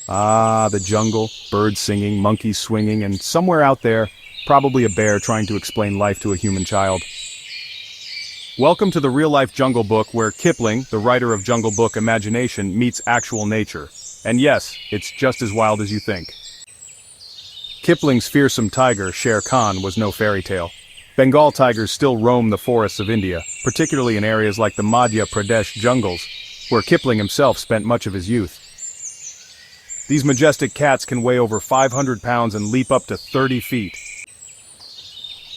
Ah, the jungle, birds singing, monkeys swinging, and somewhere out there, probably a bear trying to explain life to a human child. Welcome to the real-life Jungle Book where Kipling, the writer of Jungle Book imagination, meets actual nature. And yes, it's just as wild as you think. Kipling's fearsome tiger, Shere Khan, was no fairy tale. Bengal tigers still roam the forests of India, particularly in areas like the Madhya Pradesh jungles, where Kipling himself spent much of his youth. These majestic cats can weigh over 500 pounds and leap up to 30 feet.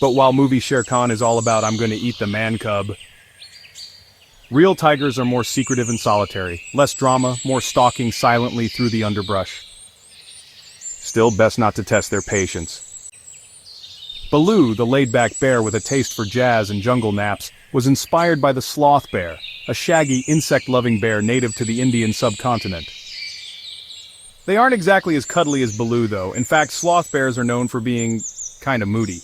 But while movie Shere Khan is all about "I'm gonna eat the man cub," real tigers are more secretive and solitary, less drama, more stalking silently through the underbrush. Still, best not to test their patience. Baloo, the laid-back bear with a taste for jazz and jungle naps, was inspired by the sloth bear, a shaggy, insect-loving bear native to the Indian subcontinent. They aren't exactly as cuddly as Baloo, though. In fact, sloth bears are known for being kinda moody.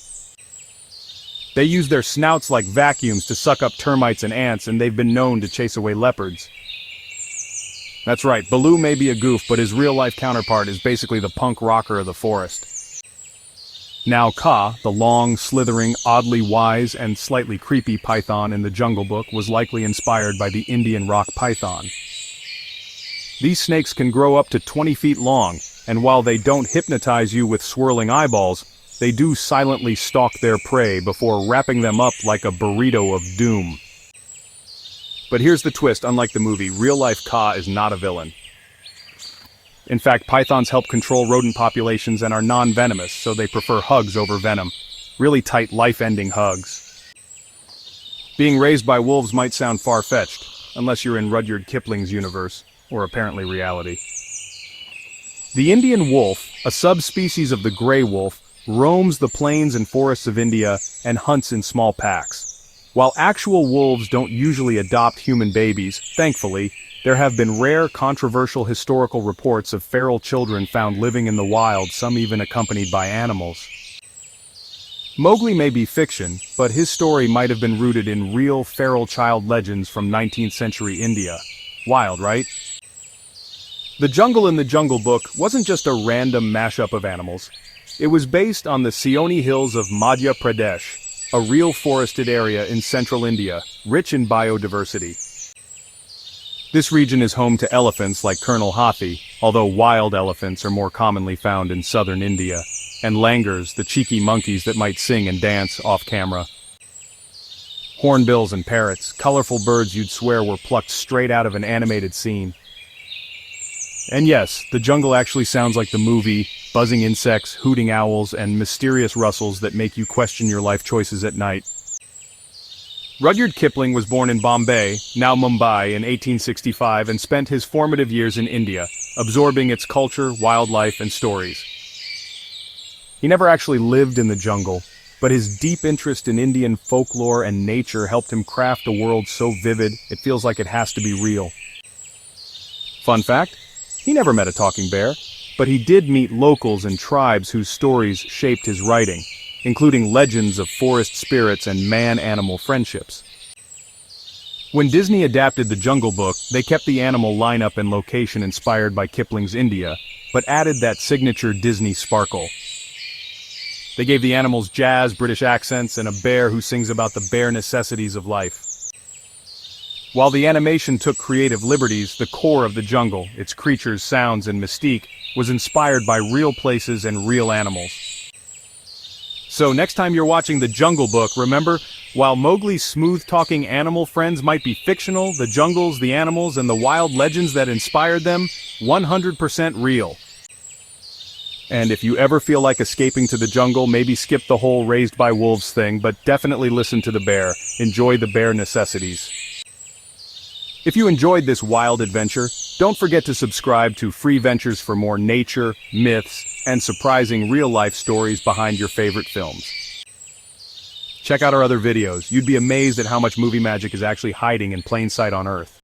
They use their snouts like vacuums to suck up termites and ants, and they've been known to chase away leopards. That's right, Baloo may be a goof, but his real-life counterpart is basically the punk rocker of the forest. Now Kaa, the long, slithering, oddly wise, and slightly creepy python in the Jungle Book, was likely inspired by the Indian rock python. These snakes can grow up to 20 feet long, and while they don't hypnotize you with swirling eyeballs, they do silently stalk their prey before wrapping them up like a burrito of doom. But here's the twist: unlike the movie, real-life Kaa is not a villain. In fact, pythons help control rodent populations and are non-venomous, so they prefer hugs over venom. Really tight, life-ending hugs. Being raised by wolves might sound far-fetched, unless you're in Rudyard Kipling's universe, or apparently reality. The Indian wolf, a subspecies of the gray wolf, roams the plains and forests of India and hunts in small packs. While actual wolves don't usually adopt human babies, thankfully, there have been rare, controversial historical reports of feral children found living in the wild, some even accompanied by animals. Mowgli may be fiction, but his story might have been rooted in real feral child legends from 19th century India. Wild, right? The jungle in the Jungle Book wasn't just a random mashup of animals. It was based on the Seoni Hills of Madhya Pradesh, a real forested area in central India, rich in biodiversity. This region is home to elephants like Colonel Hathi, although wild elephants are more commonly found in southern India, and langurs, the cheeky monkeys that might sing and dance off-camera. Hornbills and parrots, colorful birds you'd swear were plucked straight out of an animated scene. And yes, the jungle actually sounds like the movie: buzzing insects, hooting owls, and mysterious rustles that make you question your life choices at night. Rudyard Kipling was born in Bombay, now Mumbai, in 1865 and spent his formative years in India, absorbing its culture, wildlife, and stories. He never actually lived in the jungle, but his deep interest in Indian folklore and nature helped him craft a world so vivid it feels like it has to be real. Fun fact: he never met a talking bear, but he did meet locals and tribes whose stories shaped his writing, including legends of forest spirits and man-animal friendships. When Disney adapted the Jungle Book, they kept the animal lineup and location inspired by Kipling's India, but added that signature Disney sparkle. They gave the animals jazz, British accents, and a bear who sings about the bare necessities of life. While the animation took creative liberties, the core of the jungle, its creatures, sounds, and mystique, was inspired by real places and real animals. So next time you're watching the Jungle Book, remember, while Mowgli's smooth-talking animal friends might be fictional, the jungles, the animals, and the wild legends that inspired them, 100% real. And if you ever feel like escaping to the jungle, maybe skip the whole raised by wolves thing, but definitely listen to the bear. Enjoy the bare necessities. If you enjoyed this wild adventure, don't forget to subscribe to Free Ventures for more nature, myths, and surprising real-life stories behind your favorite films. Check out our other videos. You'd be amazed at how much movie magic is actually hiding in plain sight on Earth.